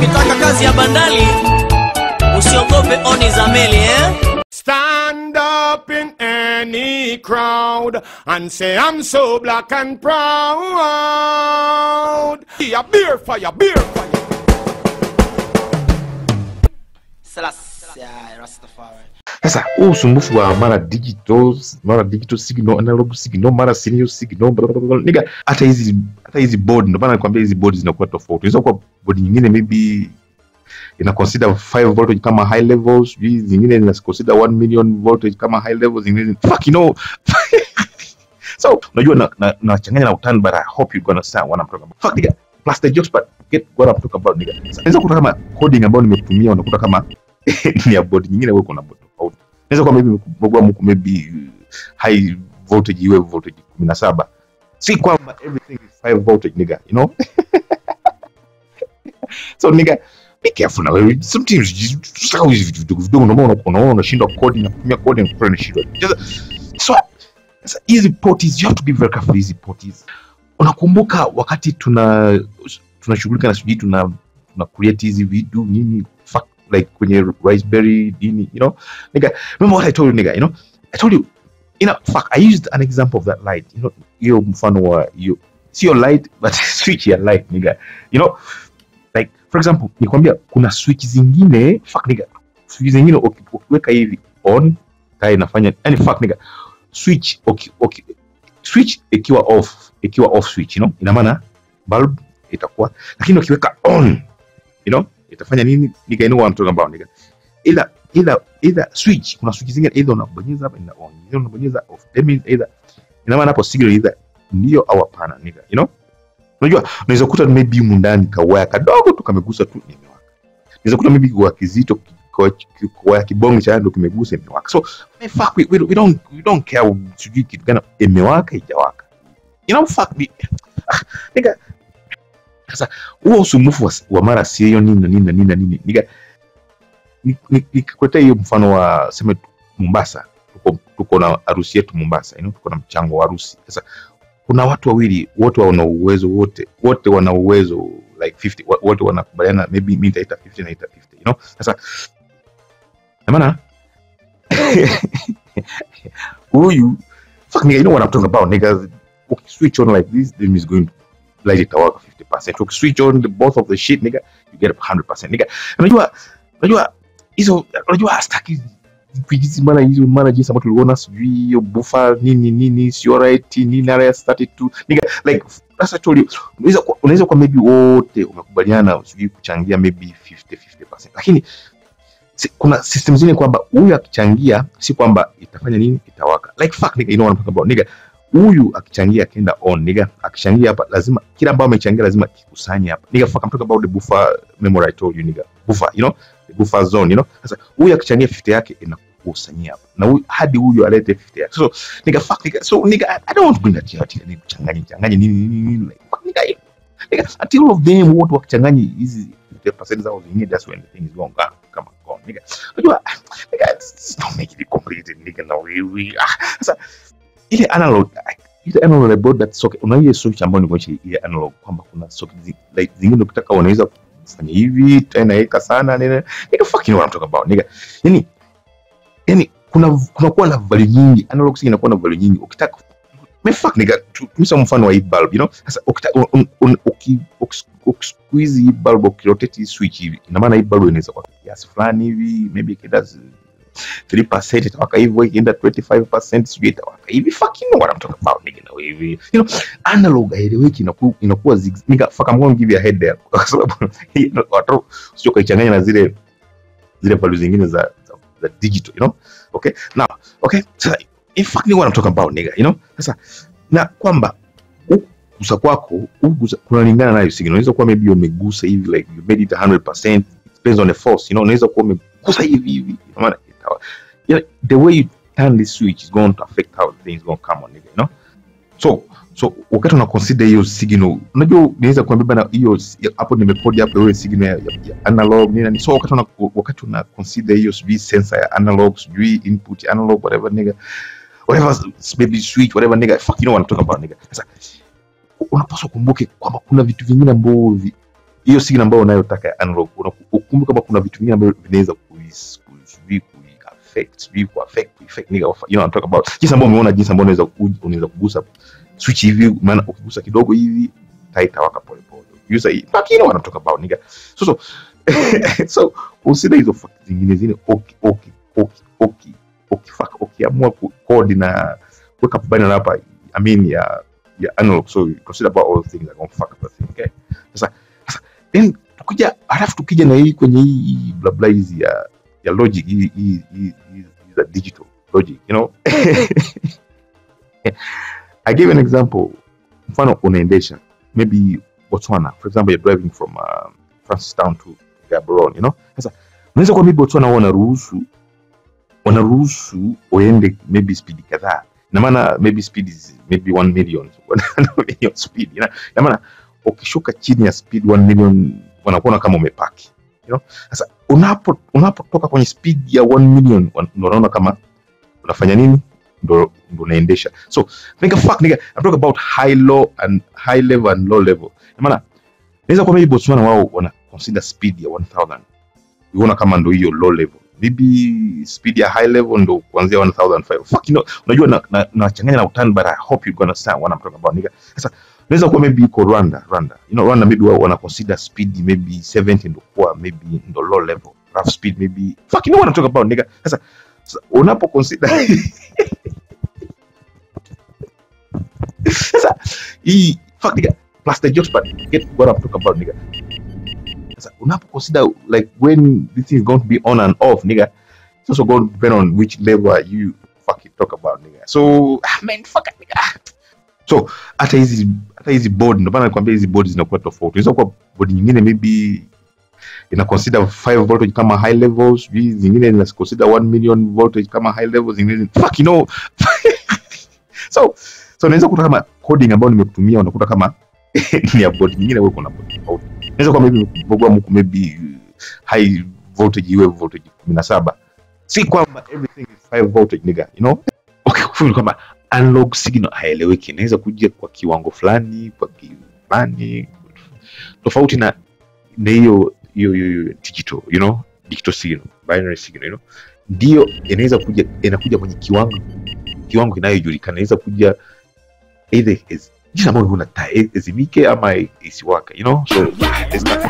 ukitaka kazi ya bandali usiogope oni za meli Stand up in any crowd and say I'm so black and proud. Yeah, beer fire, beer fire. Sasa usumbufu wa mara digital signal, analog signal, mara serial signal, nigga, hata hizi board, ndio maana nakwambia hizi board zinakuwa tofauti. Unaweza kuwa board nyingine maybe ina consider 5 voltage kama high levels, zingine ina consider 1 million voltage kama high levels, zingine fuck you know. So unajua na changanya na utani, but I hope you gonna understand what I'm talking about. Fuck nigga, plus the jokes, but get what I'm talking about nigga. Unaweza kukuta kama coding ambayo nimetumia unakuta kama ni ya board nyingine, wewe kuna board tofauti. Unaweza kwa maybe high voltage iwe voltage 17. Si kwamba everything is 5 voltage nigga, you know. So nigga, be careful now. Sometimes you just always unaona shinda coding na kutumia coding kwa ni shida. So easy porties, you have to be very careful easy porties. Unakumbuka wakati tunashughulika na sijui tuna create hizi video nini like kwenye Raspberry nini, you know nigga, remember what I told you nigga, you know I told you, you know, fuck, I used an example of that light, you know, hiyo mfano wa you see your light but switch your light nigga, you know, like for example nikwambia kuna switch zingine fuck nigga, switch zingine ukiweka hivi on tai inafanya yani fuck nigga, switch okay switch ikiwa off switch, you know, ina maana bulb itakuwa, lakini ukiweka on, you know, itafanya nini nigga, you know what I'm talking about nigga. Either switch, kuna switch zingine either unabonyeza hapa ina on, either unabonyeza off, that means either ina maana hapo signal either ndio au hapana nigga, you know. Unajua unaweza kukuta maybe ndani kawaya kadogo tu kamegusa tu imewaka, unaweza kukuta maybe kwa kizito kwa kibongo cha ndo kimegusa imewaka. So fuck we don't care sijui kitu gani imewaka ijawaka, you know, fuck me nigga. Sasa huo usumbufu wa mara sio nini nigga, nikuletea hiyo mfano wa sema Mombasa, tuko na harusi yetu Mombasa, you know, tuko na mchango wa harusi. Sasa kuna watu wawili wote wana uwezo, wote wana uwezo like 50, wote wanakubaliana maybe mimi nitaita 50 na ita 50, you know. Sasa maana huyu fuck nigga, you know what I'm talking about nigga, okay, switch on like this, then is going to light it work 50%. Okay, switch on both of the shit nigga, you get 100% nigga. Unajua hizo, unajua staki hizi mara jinsi ambayo tuliona sijui hiyo buffer nini sio right nini RS32 nigga, like that's actually unaweza kwa maybe wote umekubaliana sijui kuchangia maybe 50%, lakini kuna system zingine kwamba huyu akichangia si kwamba itafanya nini itawaka, like fuck nigga, you know what I'm talking about nigga. Huyu akichangia akienda on nigga, akichangia hapa lazima kila ambao amechangia lazima kikusanye hapa nigga. Fuck, I'm talking about the buffer memory I told you nigga, buffer, you know, the buffer zone, you know. Sasa huyu akichangia 50 yake inakusanyia hapa na huyu hadi huyu alete 50 yake. So nigga fuck nigga, so nigga I don't want to bring that here ni kuchanganya nini like fuck nigga until all of them what wakichanganya hizi 50% zao zingine, that's when the thing is going come on nigga. Unajua nigga, don't make it complicated nigga, na wewe sasa ile analog about that socket, unaona switch ambayo ni kwa ile analog kwamba kuna socket like zingine ukitaka unaweza kufanya hivi tena eka sana nini nigga, fuck you know what I'm talking about nigga. Yani kuna kuwa na value nyingi, analog signal inakuwa na value nyingi. Ukitaka me fuck nigga, tumisa mfano wa hii bulb, you know. Sasa ukitaka squeeze hii bulb ukirotate switch hivi, ina maana hii bulb inaweza kwa kiasi fulani hivi, maybe kidogo 3% itawaka hivyo, ikienda 25% sijui itawaka hivi. Fucking know what I'm talking about nigga, na hivi, you know, analog haeleweki, inakuwa nigga. Fuck, I'm going to give you a head there kwa sababu watu sio kaichanganya na zile values zingine za digital, you know. Okay, now okay, so in fact know what I'm talking about nigga, you know. Sasa na kwamba kugusa kwako kunalingana na hiyo signal. Unaweza kuwa maybe umegusa hivi like you made it 100%, it depends on the force, you know. Unaweza kuwa umegusa hivi maana the way you turn this switch is going to affect how things going to come on nigga, you know. So wakati una consider hiyo signal, unajua unaweza kuambia na hiyo hapo nimekodi hapo hiyo signal ya analog nini. So wakati una consider hiyo sensor ya analog, input analog, whatever nigga, whatever maybe switch whatever nigga, fuck you know what I'm talking about nigga. Sasa unapaswa kumbuke kwamba kuna vitu vingine ambavyo hiyo signal ambayo unayotaka analog, ukumbuke kama kuna vitu vingine ambavyo vinaweza affect nigga, you know I'm talking about. Jinsi ambavyo umeona jinsi ambavyo unaweza kugusa switch hivi, maana ukigusa kidogo hivi taitawaka pole pole. You say, but you know what I'm talking about nigga. So consider hizo facts zingine ukiamua code na weka binary hapa, I mean ya analog, so consider about all things that gonna fuck up the thing, okay? Sasa then tukija na hii kwenye hii bla bla hizi ya logic, hii the digital logic, you know. I give an example. Mfano unaendesha maybe Botswana, for example, you're driving from Francistown to Gaborone, you know. Sasa unaweza kwa maybe Botswana wanaruhusu uende maybe speed kadhaa, na maana maybe speed is maybe 1 million speed, you know. Na maana ukishuka chini ya speed 1 million wanakuona kama umepaki, you know. Sasa unapotoka kwenye speed ya 1 million unaona kama unafanya nini, ndo unaendesha. So think fuck nigga, I'm talking about high level and low level. Na maana naweza kwa maybe Botswana wao wana consider speed ya 1000 unaona kama ndo hiyo low level, maybe speed ya high level ndo kuanzia 1005. Fuck, you know, unajua na changanya na utani, but I hope you understand what I'm talking about nigga. Sasa naweza kwa maybe iko Rwanda, you know, Rwanda maybe wao wana consider speed maybe 70 ndo kwa maybe ndo low level, rough speed maybe. Fuck, you know what I'm talking about nigga. Sasa unapo consider sasa hii fuck nigga, plus the jokes, but get what I'm talking about nigga. Sasa unapo consider like when this thing is going to be on and off nigga, it's also going to depend on which level you fucking talk about nigga. So man fuck it nigga. So hata hizi board, ndio maana nakwambia hizi board zinakuwa tofauti. Unaweza kwa board nyingine maybe ina consider 5 voltage kama high levels, zingine ina consider 1 million voltage kama high levels, zingine fuck you know. so unaweza kuta kama coding ambayo nimekutumia unakuta kama ni ya board nyingine wewe kuna board tofauti. Unaweza kwa maybe high voltage iwe voltage 17. Si kwamba everything is 5 voltage nigga, you know. Okay, kufunga kama analog signal haeleweki, inaweza kuja kwa kiwango fulani, tofauti na hiyo digital, you know, digital signal, binary signal, you know, ndio inakuja kwenye kiwango kinayojulikana. Inaweza kuja either is jinsi ambavyo unataka ezimike ama isiwaka, you know. So it's not